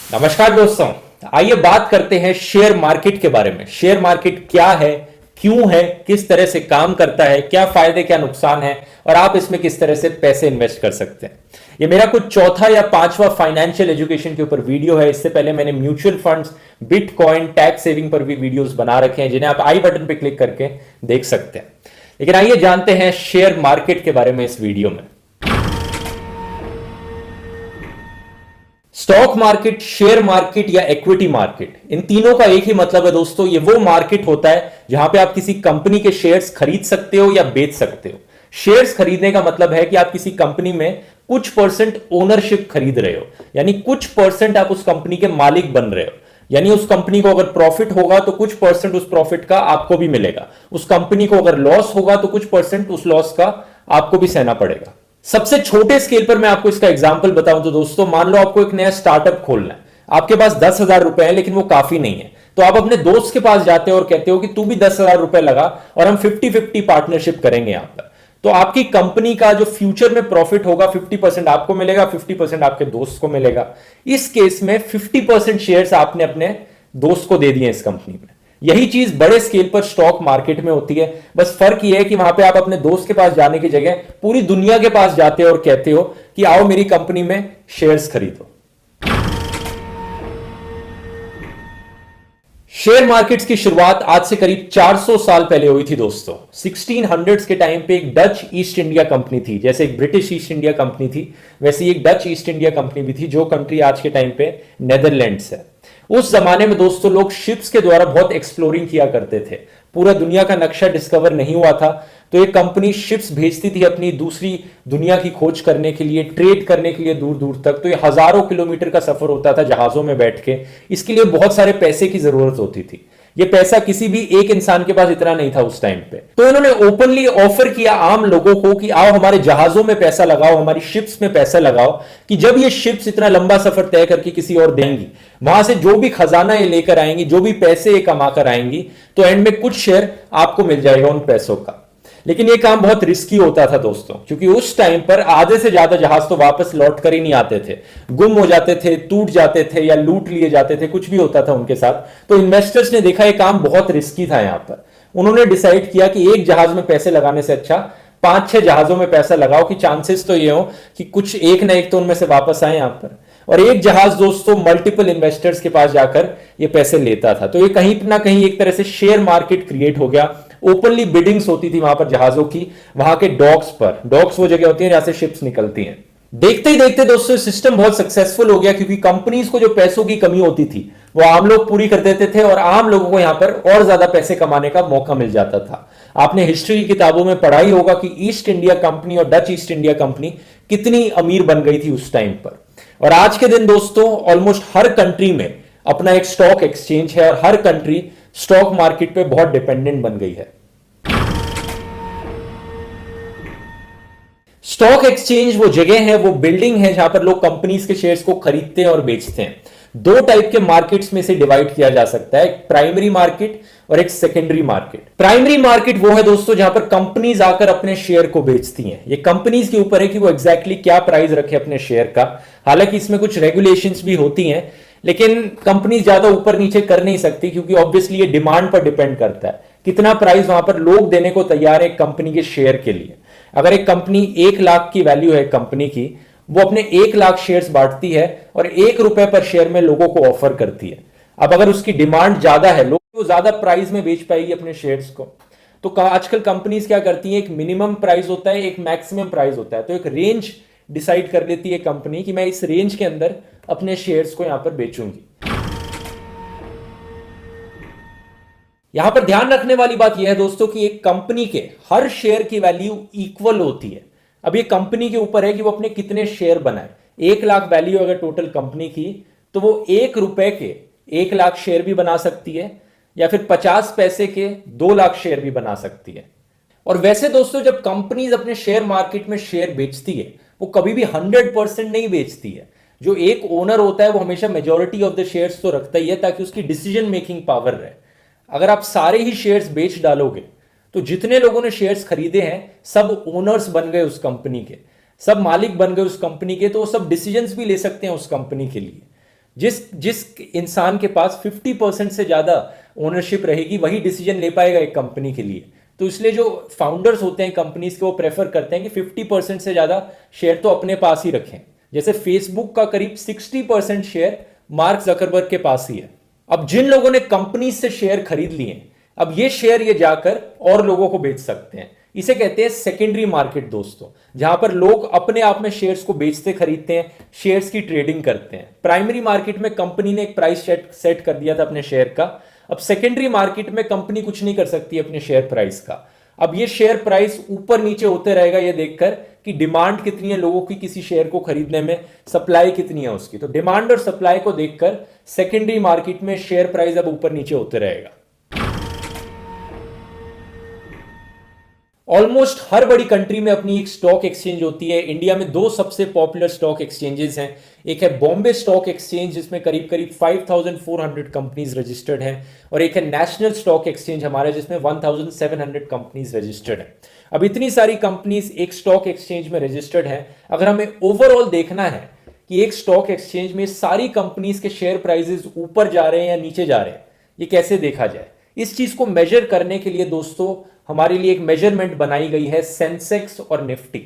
नमस्कार दोस्तों। आइए बात करते हैं शेयर मार्केट के बारे में। शेयर मार्केट क्या है, क्यों है, किस तरह से काम करता है, क्या फायदे क्या नुकसान है और आप इसमें किस तरह से पैसे इन्वेस्ट कर सकते हैं। ये मेरा कुछ चौथा या पांचवा फाइनेंशियल एजुकेशन के ऊपर वीडियो है। इससे पहले मैंने mutual funds, bitcoin, tax saving पर भी वीडियोस बना रखे हैं जिन्हें आप आई बटन पर क्लिक करके देख सकते हैं। लेकिन आइए जानते हैं शेयर मार्केट के बारे में इस वीडियो में। स्टॉक मार्केट, शेयर मार्केट या इक्विटी मार्केट, इन तीनों का एक ही मतलब है दोस्तों। ये वो मार्केट होता है जहां पे आप किसी कंपनी के शेयर्स खरीद सकते हो या बेच सकते हो। शेयर्स खरीदने का मतलब है कि आप किसी कंपनी में कुछ परसेंट ओनरशिप खरीद रहे हो, यानी कुछ परसेंट आप उस कंपनी के मालिक बन रहे हो। यानी उस कंपनी को अगर प्रॉफिट होगा तो कुछ परसेंट उस प्रॉफिट का आपको भी मिलेगा। उस कंपनी को अगर लॉस होगा तो कुछ परसेंट उस लॉस का आपको भी सहना पड़ेगा। सबसे छोटे स्केल पर मैं आपको इसका एग्जांपल बताऊं तो दोस्तों, मान लो आपको एक नया स्टार्टअप खोलना है। आपके पास 10,000 रुपए है लेकिन वो काफी नहीं है, तो आप अपने दोस्त के पास जाते हो और कहते हो कि तू भी 10,000 रुपए लगा और हम 50-50 पार्टनरशिप करेंगे यहां पर। तो आपकी कंपनी का जो फ्यूचर में प्रॉफिट होगा 50% आपको मिलेगा, 50% आपके दोस्त को मिलेगा। इस केस में 50% शेयर्स आपने अपने दोस्त को दे दिए इस कंपनी में। यही चीज बड़े स्केल पर स्टॉक मार्केट में होती है। बस फर्क यह है कि वहां पे आप अपने दोस्त के पास जाने की जगह पूरी दुनिया के पास जाते हो और कहते हो कि आओ मेरी कंपनी में शेयर्स खरीदो। शेयर मार्केट्स की शुरुआत आज से करीब 400 साल पहले हुई थी दोस्तों। 1600s के टाइम पे एक डच ईस्ट इंडिया कंपनी थी। जैसे एक ब्रिटिश ईस्ट इंडिया कंपनी थी, वैसे ही एक डच ईस्ट इंडिया कंपनी भी थी, जो कंट्री आज के टाइम पे नेदरलैंड्स है। उस जमाने में दोस्तों लोग शिप्स के द्वारा बहुत एक्सप्लोरिंग किया करते थे। पूरा दुनिया का नक्शा डिस्कवर नहीं हुआ था, तो ये कंपनी शिप्स भेजती थी अपनी दूसरी दुनिया की खोज करने के लिए, ट्रेड करने के लिए दूर दूर तक। तो ये हजारों किलोमीटर का सफर होता था जहाजों में बैठ के। इसके लिए बहुत सारे पैसे की जरूरत होती थी। ये पैसा किसी भी एक इंसान के पास इतना नहीं था उस टाइम पे। तो इन्होंने ओपनली ऑफर किया आम लोगों को कि आओ हमारे जहाजों में पैसा लगाओ, हमारी शिप्स में पैसा लगाओ, कि जब ये शिप्स इतना लंबा सफर तय करके किसी और देंगी, वहां से जो भी खजाना ये लेकर आएंगी, जो भी पैसे ये कमा कर आएंगी, तो एंड में कुछ शेयर आपको मिल जाएगा उन पैसों का। लेकिन यह काम बहुत रिस्की होता था दोस्तों, क्योंकि उस टाइम पर आधे से ज्यादा जहाज तो वापस लौट कर ही नहीं आते थे, गुम हो जाते थे, टूट जाते थे या लूट लिए जाते थे, कुछ भी होता था उनके साथ। तो इन्वेस्टर्स ने देखा यह काम बहुत रिस्की था यहां पर। उन्होंने डिसाइड किया कि एक जहाज में पैसे लगाने से अच्छा 5-6 जहाजों में पैसा लगाओ, कि चांसेस तो ये हो कि कुछ एक ना एक तो उनमें से वापस आए यहां पर। और एक जहाज दोस्तों मल्टीपल इन्वेस्टर्स के पास जाकर ये पैसे लेता था। तो ये कहीं ना कहीं एक तरह से शेयर मार्केट क्रिएट हो गया। ओपनली बिडिंग्स होती थी वहां पर जहाजों की, वहां के डॉक्स पर। डॉक्स वो जगह होती है जहां से शिप्स निकलती हैं। देखते ही देखते दोस्तों सिस्टम बहुत सक्सेसफुल हो गया, क्योंकि कंपनीज को जो पैसों की कमी होती थी वो आम लोग पूरी कर देते थे और आम लोगों को यहां पर और ज्यादा पैसे कमाने का मौका मिल जाता था। आपने हिस्ट्री की किताबों में पढ़ा ही होगा कि ईस्ट इंडिया कंपनी और डच ईस्ट इंडिया कंपनी कितनी अमीर बन गई थी उस टाइम पर। और आज के दिन दोस्तों ऑलमोस्ट हर कंट्री में अपना एक स्टॉक एक्सचेंज है और हर कंट्री स्टॉक मार्केट पे बहुत डिपेंडेंट बन गई है। स्टॉक एक्सचेंज वो जगह है, वो बिल्डिंग है जहां पर लोग कंपनीज के शेयर्स को खरीदते हैं और बेचते हैं। दो टाइप के मार्केट्स में से डिवाइड किया जा सकता है, एक प्राइमरी मार्केट और एक सेकेंडरी मार्केट। प्राइमरी मार्केट वो है दोस्तों जहां पर कंपनीज आकर अपने शेयर को बेचती हैं। ये कंपनीज के ऊपर है कि वो एग्जैक्टली क्या प्राइस रखे अपने शेयर का। हालांकि इसमें कुछ रेगुलेशंस भी होती हैं, लेकिन कंपनी ज्यादा ऊपर नीचे कर नहीं सकती, क्योंकि ऑब्वियसली ये डिमांड पर डिपेंड करता है कितना प्राइस वहां पर लोग देने को तैयार है कंपनी के शेयर के लिए। अगर एक कंपनी 1 लाख की वैल्यू है कंपनी की, वो अपने 1 लाख शेयर्स बांटती है और 1 रुपए पर शेयर में लोगों को ऑफर करती है। अब अगर उसकी डिमांड ज्यादा है, लोग वो ज्यादा प्राइस में बेच पाएगी अपने शेयर्स को, तो आजकल कंपनीज क्या करती हैं, एक मिनिमम प्राइस होता है, एक मैक्सिमम प्राइस होता है। तो एक रेंज डिसाइड कर लेती है कंपनी कि मैं इस रेंज के अंदर अपने शेयर्स को यहां पर बेचूंगी। यहां पर ध्यान रखने वाली बात यह है दोस्तों कि एक कंपनी के हर शेयर की वैल्यू इक्वल होती है। अब ये कंपनी के ऊपर है कि वो अपने कितने शेयर बनाए। 1 लाख वैल्यू अगर टोटल कंपनी की, तो वो 1 रुपए के 1 लाख शेयर भी बना सकती है, या फिर 50 पैसे के 2 लाख शेयर भी बना सकती है। और वैसे दोस्तों जब कंपनीज अपने शेयर मार्केट में शेयर बेचती है, वो कभी भी 100% नहीं बेचती है। जो एक ओनर होता है वो हमेशा मेजॉरिटी ऑफ द शेयर्स तो रखता ही है, ताकि उसकी डिसीजन मेकिंग पावर रहे। अगर आप सारे ही शेयर्स बेच डालोगे, तो जितने लोगों ने शेयर्स खरीदे हैं सब ओनर्स बन गए उस कंपनी के, सब मालिक बन गए उस कंपनी के, तो वो सब डिसीजंस भी ले सकते हैं उस कंपनी के लिए। जिस जिस इंसान के पास 50% से ज्यादा ओनरशिप रहेगी वही डिसीजन ले पाएगा एक कंपनी के लिए। तो इसलिए जो फाउंडर्स होते हैं कंपनीज के वो प्रेफर करते हैं कि 50% से ज्यादा शेयर तो अपने पास ही रखें। जैसे फेसबुक का करीब 60% शेयर मार्क जकरबर्ग के पास ही है। अब जिन लोगों ने कंपनी से शेयर खरीद लिए, अब ये शेयर ये जाकर और लोगों को बेच सकते हैं। इसे कहते हैं सेकेंडरी मार्केट दोस्तों, जहां पर लोग अपने आप में शेयर्स को बेचते खरीदते हैं, शेयर्स की ट्रेडिंग करते हैं। प्राइमरी मार्केट में कंपनी ने एक प्राइस सेट कर दिया था अपने शेयर का। अब सेकेंडरी मार्केट में कंपनी कुछ नहीं कर सकती अपने शेयर प्राइस का। अब ये शेयर प्राइस ऊपर नीचे होते रहेगा ये देखकर कि डिमांड कितनी है लोगों की किसी शेयर को खरीदने में, सप्लाई कितनी है उसकी। तो डिमांड और सप्लाई को देखकर सेकेंडरी मार्केट में शेयर प्राइस अब ऊपर नीचे होते रहेगा। ऑलमोस्ट हर बड़ी कंट्री में अपनी एक स्टॉक एक्सचेंज होती है। इंडिया में दो सबसे पॉपुलर स्टॉक एक्सचेंजेस हैं। एक है बॉम्बे स्टॉक एक्सचेंज जिसमें करीब करीब 5400 कंपनीज रजिस्टर्ड हैं, और एक है नेशनल स्टॉक एक्सचेंज हमारा जिसमें 1700 कंपनीज रजिस्टर्ड हैं। अब इतनी सारी कंपनीज एक स्टॉक एक्सचेंज में रजिस्टर्ड हैं। अगर हमें ओवरऑल देखना है कि एक स्टॉक एक्सचेंज में सारी कंपनीज के शेयर प्राइसेस ऊपर जा रहे हैं या नीचे जा रहे हैं, ये कैसे देखा जाए, इस चीज को मेजर करने के लिए दोस्तों हमारे लिए एक मेजरमेंट बनाई गई है सेंसेक्स और Nifty.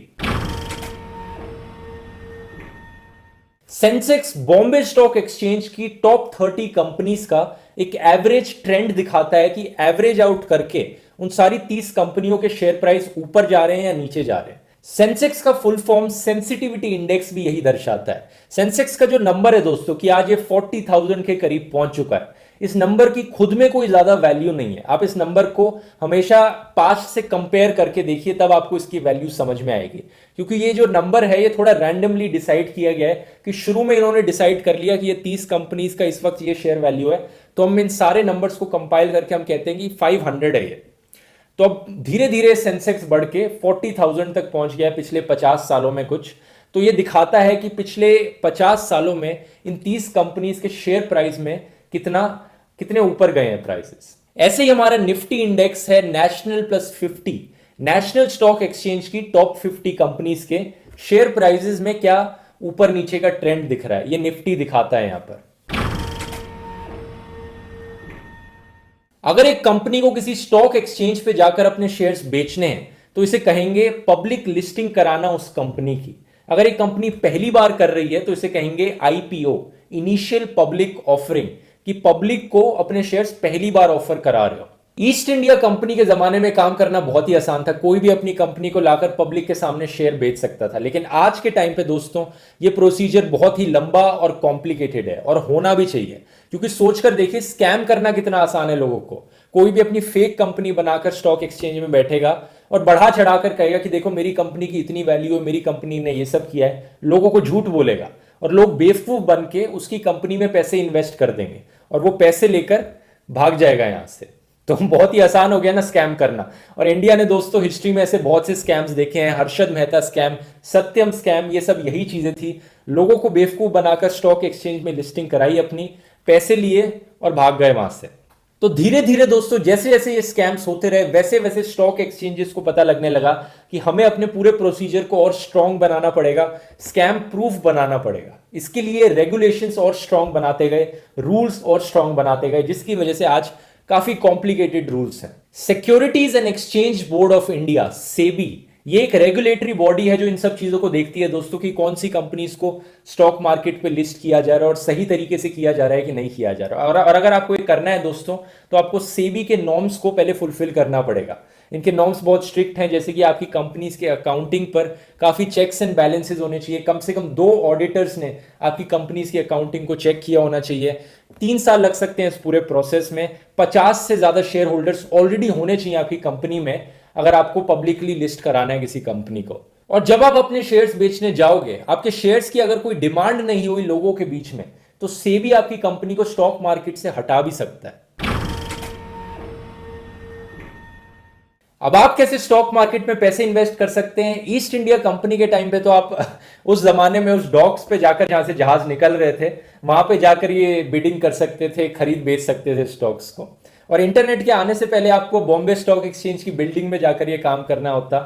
Sensex Bombay stock exchange की टॉप 30 कंपनीज का एक एवरेज ट्रेंड दिखाता है कि एवरेज आउट करके उन सारी 30 कंपनियों के शेयर प्राइस ऊपर जा रहे हैं या नीचे जा रहे हैं। सेंसेक्स का फुल फॉर्म सेंसिटिविटी इंडेक्स भी यही दर्शाता है। सेंसेक्स का जो नंबर है दोस्तों कि आज ये 40,000 के करीब पहुंच चुका है, इस नंबर की खुद में कोई ज्यादा वैल्यू नहीं है। आप इस नंबर को हमेशा पास्ट से कंपेयर करके देखिए, तब आपको इसकी वैल्यू समझ में आएगी। क्योंकि ये जो नंबर है ये थोड़ा रैंडमली डिसाइड किया गया है कि शुरू में इन्होंने डिसाइड कर लिया कि ये 30 कंपनीज का इस वक्त ये शेयर वैल्यू है, तो हम इन सारे नंबर्स को कंपाइल करके हम कहते हैं कि 500 है ये। तो अब धीरे धीरे सेंसेक्स बढ़ के 40,000 तक पहुंच गया है पिछले 50 सालों में कुछ। तो ये दिखाता है कि पिछले 50 सालों में इन 30 कंपनीज के शेयर प्राइस में कितने ऊपर गए हैं प्राइसेस। ऐसे ही हमारा निफ्टी इंडेक्स है national plus 50, national stock exchange की टॉप 50 कंपनीज के शेयर प्राइसेस में क्या ऊपर नीचे का ट्रेंड दिख रहा है, ये निफ्टी दिखाता है यहां पर। अगर एक कंपनी को किसी स्टॉक एक्सचेंज पे जाकर अपने शेयर्स बेचने हैं तो इसे कहेंगे पब्लिक लिस्टिंग कराना उस कंपनी की। अगर एक कंपनी पहली बार कर रही है तो इसे कहेंगे आईपीओ, इनिशियल पब्लिक ऑफरिंग, कि पब्लिक को अपने शेयर्स पहली बार ऑफर करा रहे हो। ईस्ट इंडिया कंपनी के जमाने में काम करना बहुत ही आसान था, कोई भी अपनी कंपनी को लाकर पब्लिक के सामने शेयर बेच सकता था। लेकिन आज के टाइम पे दोस्तों ये प्रोसीजर बहुत ही लंबा और कॉम्प्लिकेटेड है, और होना भी चाहिए। क्योंकि सोचकर देखिए स्कैम करना कितना आसान है लोगों को। कोई भी अपनी फेक कंपनी बनाकर स्टॉक एक्सचेंज में बैठेगा और बढ़ा चढ़ाकर कहेगा कि देखो मेरी कंपनी की इतनी वैल्यू है, मेरी कंपनी ने ये सब किया है, लोगों को झूठ बोलेगा और लोग बेवकूफ बन के उसकी कंपनी में पैसे इन्वेस्ट कर देंगे और वो पैसे लेकर भाग जाएगा यहां से। तो बहुत ही आसान हो गया ना स्कैम करना। और इंडिया ने दोस्तों हिस्ट्री में ऐसे बहुत से स्कैम्स देखे हैं, हर्षद मेहता स्कैम, सत्यम स्कैम, ये सब यही चीजें थी। लोगों को बेवकूफ बनाकर स्टॉक एक्सचेंज में लिस्टिंग कराई अपनी, पैसे लिए और भाग गए वहां से। तो धीरे धीरे दोस्तों जैसे जैसे ये स्कैम्स होते रहे वैसे वैसे स्टॉक एक्सचेंजेस को पता लगने लगा कि हमें अपने पूरे प्रोसीजर को और स्ट्रांग बनाना पड़ेगा, स्कैम प्रूफ बनाना पड़ेगा। इसके लिए रेगुलेशंस और स्ट्रांग बनाते गए, रूल्स और स्ट्रांग बनाते गए, जिसकी वजह से आज काफी कॉम्प्लिकेटेड रूल्स हैं। Securities and exchange board of India, SEBI, ये एक रेगुलेटरी बॉडी है जो इन सब चीजों को देखती है दोस्तों कि कौन सी कंपनीज को स्टॉक मार्केट पे लिस्ट किया जा रहा है और सही तरीके से किया जा रहा है कि नहीं किया जा रहा है। और अगर आपको ये करना है दोस्तों तो आपको सेबी के नॉर्म्स को पहले फुलफिल करना पड़ेगा। इनके नॉर्म्स बहुत स्ट्रिक्ट हैं, जैसे कि आपकी कंपनीज के अकाउंटिंग पर काफी चेक्स एंड बैलेंसेज होने चाहिए। कम से कम 2 ऑडिटर्स ने आपकी कंपनीज की अकाउंटिंग को चेक किया होना चाहिए। 3 साल लग सकते हैं इस पूरे प्रोसेस में। 50 से ज्यादा शेयर होल्डर्स ऑलरेडी होने चाहिए आपकी कंपनी में अगर आपको पब्लिकली लिस्ट कराना है किसी कंपनी को। और जब आप अपने शेयर्स बेचने जाओगे, आपके शेयर्स की अगर कोई डिमांड नहीं हुई लोगों के बीच में, तो सेबी आपकी कंपनी को स्टॉक मार्केट से हटा भी सकता है। अब आप कैसे स्टॉक मार्केट में पैसे इन्वेस्ट कर सकते हैं? ईस्ट इंडिया कंपनी के टाइम पे तो आप उस जमाने में उस डॉक्स पे जाकर, जहां से जहाज निकल रहे थे, वहां पे जाकर ये बिडिंग कर सकते थे, खरीद बेच सकते थे स्टॉक्स को। और इंटरनेट के आने से पहले आपको बॉम्बे स्टॉक एक्सचेंज की बिल्डिंग में जाकर ये काम करना होता।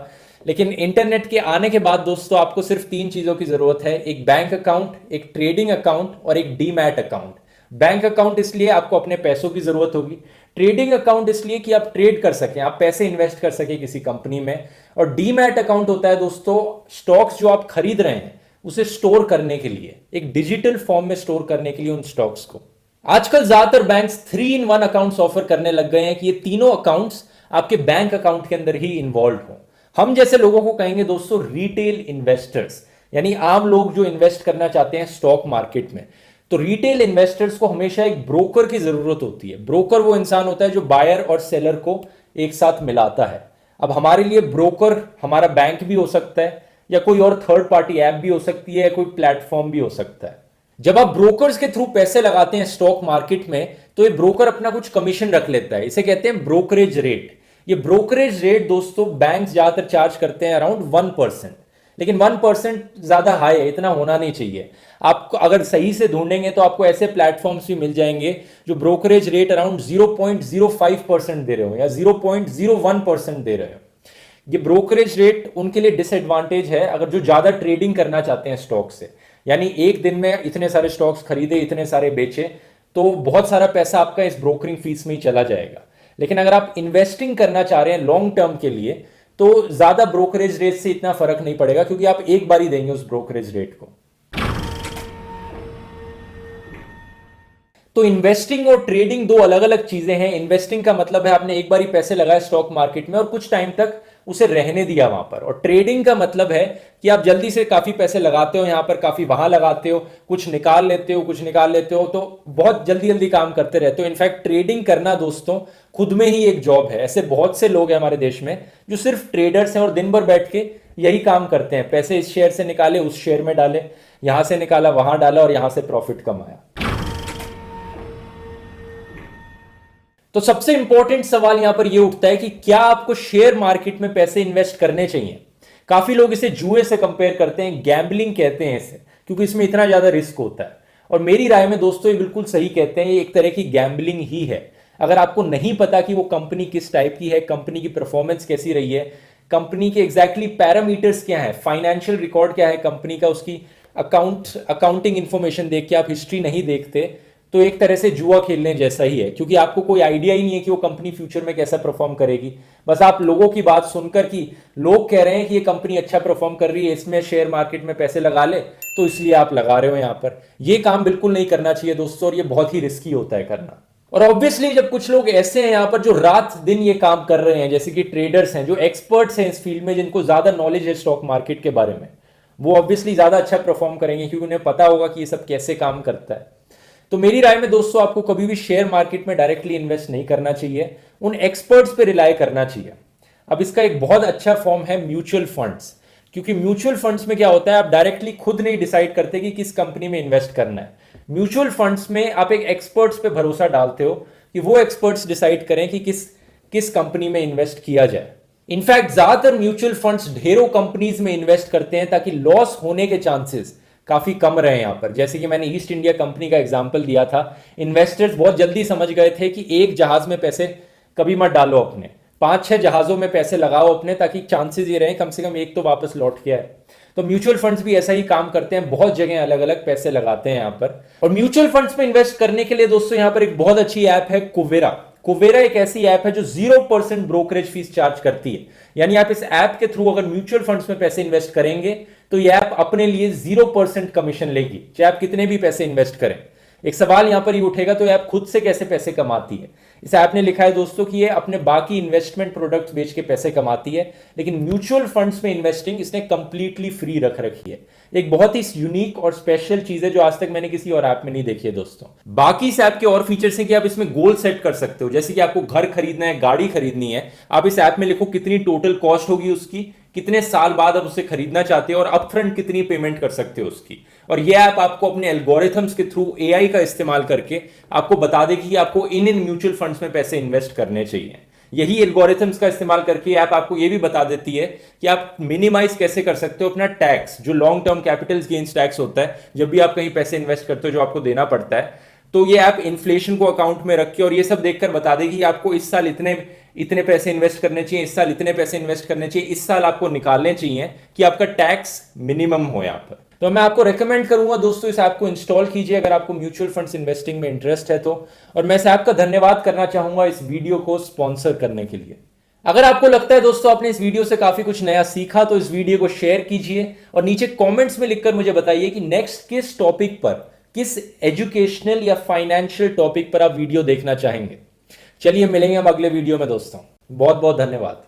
लेकिन इंटरनेट के आने के बाद दोस्तों आपको सिर्फ तीन चीजों की जरूरत है, एक बैंक अकाउंट, एक ट्रेडिंग अकाउंट और एक डीमैट अकाउंट। बैंक अकाउंट इसलिए आपको अपने पैसों की जरूरत होगी, ट्रेडिंग अकाउंट इसलिए कि आप ट्रेड कर सकें, आप पैसे इन्वेस्ट कर सकें किसी कंपनी में, और डीमैट अकाउंट होता है दोस्तों स्टॉक्स जो आप खरीद रहे हैं उसे स्टोर करने के लिए, एक डिजिटल फॉर्म में स्टोर करने के लिए उन स्टॉक्स को। आजकल ज्यादातर बैंक्स 3-in-1 अकाउंट्स ऑफर करने लग गए हैं कि ये तीनों अकाउंट्स आपके बैंक अकाउंट के अंदर ही इन्वॉल्व हो। हम जैसे लोगों को कहेंगे दोस्तों रिटेल इन्वेस्टर्स, यानी आम लोग जो इन्वेस्ट करना चाहते हैं स्टॉक मार्केट में। तो रिटेल इन्वेस्टर्स को हमेशा एक ब्रोकर की जरूरत होती है। ब्रोकर वो इंसान होता है जो बायर और सेलर को एक साथ मिलाता है। अब हमारे लिए ब्रोकर हमारा बैंक भी हो सकता है, या कोई और थर्ड पार्टी ऐप भी हो सकती है, या कोई प्लेटफॉर्म भी हो सकता है। जब आप ब्रोकर्स के थ्रू पैसे लगाते हैं स्टॉक मार्केट में तो ये ब्रोकर अपना कुछ कमीशन रख लेता है, इसे कहते हैं ब्रोकरेज रेट। ये ब्रोकरेज रेट दोस्तों बैंक ज्यादातर चार्ज करते हैं अराउंड 1%, लेकिन 1% ज्यादा हाई है, इतना होना नहीं चाहिए। आपको अगर सही से ढूंढेंगे तो आपको ऐसे प्लेटफॉर्म्स भी मिल जाएंगे जो ब्रोकरेज रेट अराउंड 0.05% दे रहे हो या 0.01% दे रहे हो। ये ब्रोकरेज रेट उनके लिए डिसएडवांटेज है अगर जो ज्यादा ट्रेडिंग करना चाहते हैं स्टॉक से, यानी एक दिन में इतने सारे स्टॉक्स खरीदे, इतने सारे बेचे, तो बहुत सारा पैसा आपका इस ब्रोकरिंग फीस में ही चला जाएगा। लेकिन अगर आप इन्वेस्टिंग करना चाह रहे हैं लॉन्ग टर्म के लिए तो ज्यादा ब्रोकरेज रेट से इतना फर्क नहीं पड़ेगा, क्योंकि आप एक बार ही देंगे उस ब्रोकरेज रेट को। तो इन्वेस्टिंग और ट्रेडिंग दो अलग अलग चीजें हैं। इन्वेस्टिंग का मतलब है आपने एक बार ही पैसे लगाए स्टॉक मार्केट में और कुछ टाइम तक उसे रहने दिया वहां पर, और ट्रेडिंग का मतलब है कि आप जल्दी से काफी पैसे लगाते हो यहां पर, काफी वहां लगाते हो, कुछ निकाल लेते हो, कुछ निकाल लेते हो, तो बहुत जल्दी जल्दी काम करते रहते हो। इनफैक्ट ट्रेडिंग करना दोस्तों खुद में ही एक जॉब है। ऐसे बहुत से लोग हैं हमारे देश में जो सिर्फ ट्रेडर्स हैं और दिन भर बैठ के यही काम करते हैं, पैसे इस शेयर से निकाले उस शेयर में डाले, यहां से निकाला वहां डाला और यहां से प्रॉफिट कमाया। तो सबसे इंपॉर्टेंट सवाल यहां पर यह उठता है कि क्या आपको शेयर मार्केट में पैसे इन्वेस्ट करने चाहिए। काफी लोग इसे जुए से कंपेयर करते हैं, गैम्बलिंग कहते हैं इसे, क्योंकि इसमें इतना ज्यादा रिस्क होता है। और मेरी राय में दोस्तों ये बिल्कुल सही कहते हैं, ये एक तरह की गैम्बलिंग ही है। अगर आपको नहीं पता कि वो कंपनी किस टाइप की है, कंपनी की परफॉर्मेंस कैसी रही है, कंपनी के एग्जैक्टली पैरामीटर्स क्या है, फाइनेंशियल रिकॉर्ड क्या है कंपनी का, उसकी अकाउंटिंग इंफॉर्मेशन देख के आप हिस्ट्री नहीं देखते, तो एक तरह से जुआ खेलने जैसा ही है, क्योंकि आपको कोई आइडिया ही नहीं है कि वो कंपनी फ्यूचर में कैसा परफॉर्म करेगी। बस आप लोगों की बात सुनकर कि लोग कह रहे हैं कि ये कंपनी अच्छा परफॉर्म कर रही है, इसमें शेयर मार्केट में पैसे लगा ले, तो इसलिए आप लगा रहे हो यहां पर। ये काम बिल्कुल नहीं करना चाहिए दोस्तों, और ये बहुत ही रिस्की होता है करना। और ऑब्वियसली जब कुछ लोग ऐसे हैं यहां पर जो रात दिन ये काम कर रहे हैं, जैसे कि ट्रेडर्स हैं जो एक्सपर्ट्स हैं इस फील्ड में, जिनको ज्यादा नॉलेज है स्टॉक मार्केट के बारे में, वो ऑब्वियसली ज्यादा अच्छा परफॉर्म करेंगे क्योंकि उन्हें पता होगा कि ये सब कैसे काम करता है। तो मेरी राय में दोस्तों आपको कभी भी शेयर मार्केट में डायरेक्टली इन्वेस्ट नहीं करना चाहिए, उन एक्सपर्ट्स पे रिलाई करना चाहिए। अब इसका एक बहुत अच्छा फॉर्म है म्यूचुअल फंड्स, क्योंकि म्यूचुअल फंड्स में क्या होता है, आप डायरेक्टली खुद नहीं डिसाइड करते कि किस कंपनी में इन्वेस्ट करना है। म्यूचुअल फंड्स में आप एक एक्सपर्ट्स पे भरोसा डालते हो कि वो एक्सपर्ट्स डिसाइड करें कि किस कंपनी में इन्वेस्ट किया जाए। इनफैक्ट ज्यादातर म्यूचुअल फंड्स ढेरों कंपनीज में इन्वेस्ट करते हैं ताकि लॉस होने के चांसेस काफी कम रहे यहां पर। जैसे कि मैंने ईस्ट इंडिया कंपनी का एग्जांपल दिया था, इन्वेस्टर्स बहुत जल्दी समझ गए थे कि एक जहाज में पैसे कभी मत डालो अपने, 5-6 जहाजों में पैसे लगाओ अपने, ताकि चांसेस ये रहे कम से कम एक तो वापस लौट के आए। तो म्यूचुअल फंड्स भी ऐसा ही काम करते हैं, बहुत जगह अलग अलग पैसे लगाते हैं यहां पर। और म्यूचुअल फंड्स में इन्वेस्ट करने के लिए दोस्तों यहां पर एक बहुत अच्छी ऐप है कुवेरा। कुवेरा एक ऐसी ऐप है जो 0% ब्रोकरेज फीस चार्ज करती है, यानी आप इस ऐप के थ्रू अगर म्यूचुअल फंड्स में पैसे इन्वेस्ट करेंगे तो ये ऐप अपने लिए 0% कमीशन लेगी, चाहे आप कितने भी पैसे इन्वेस्ट करें। एक सवाल यहां पर ये उठेगा, तो ऐप खुद से कैसे पैसे कमाती है। इस ऐप ने लिखा है दोस्तों कि ये अपने बाकी इन्वेस्टमेंट प्रोडक्ट्स बेच के पैसे कमाती है, लेकिन म्यूचुअल फंड्स में इन्वेस्टिंग इसने कंप्लीटली फ्री रख रखी है। एक बहुत ही यूनिक और स्पेशल चीज है जो आज तक मैंने किसी और ऐप में नहीं देखी है दोस्तों। बाकी इस ऐप के और फीचर्स हैं कि आप इसमें गोल सेट कर सकते हो, जैसे कि आपको घर खरीदना है, गाड़ी खरीदनी है, आप इस ऐप में लिखो कितनी टोटल कॉस्ट होगी उसकी, कितने साल बाद आप उसे खरीदना चाहते हो और अपफ्रंट कितनी पेमेंट कर सकते हो उसकी। और यह ऐप आपको अपने एल्गोरिथम्स के थ्रू एआई का इस्तेमाल करके आपको बता देगी कि आपको इन म्यूचुअल फंड्स में पैसे इन्वेस्ट करने चाहिए। यही एल्गोरिथम्स का इस्तेमाल करके ऐप आपको यह भी बता देती है कि आप मिनिमाइज कैसे कर सकते हो अपना टैक्स, जो long term capital gains tax होता है जब भी आप कहीं पैसे इन्वेस्ट करते हो जो आपको देना पड़ता है। तो ये ऐप इन्फ्लेशन को अकाउंट में रख के और ये सब देखकर बता देगी कि आपको इस साल इतने पैसे इन्वेस्ट करने चाहिए, इस साल इतने पैसे इन्वेस्ट करने चाहिए, इस साल आपको निकालने चाहिए कि आपका टैक्स मिनिमम हो यहां पर। तो मैं आपको रेकमेंड करूंगा दोस्तों इस ऐप को इंस्टॉल कीजिए अगर आपको म्यूचुअल फंड्स इन्वेस्टिंग में इंटरेस्ट है तो। और मैं इस ऐप का धन्यवाद करना चाहूंगा इस वीडियो को स्पॉन्सर करने के लिए। अगर आपको लगता है दोस्तों आपने इस वीडियो से काफी कुछ नया सीखा तो इस वीडियो को शेयर कीजिए और नीचे कमेंट्स में लिखकर मुझे बताइए कि नेक्स्ट किस टॉपिक पर, किस एजुकेशनल या फाइनेंशियल टॉपिक पर आप वीडियो देखना चाहेंगे। चलिए मिलेंगे हम अगले वीडियो में दोस्तों। बहुत बहुत धन्यवाद।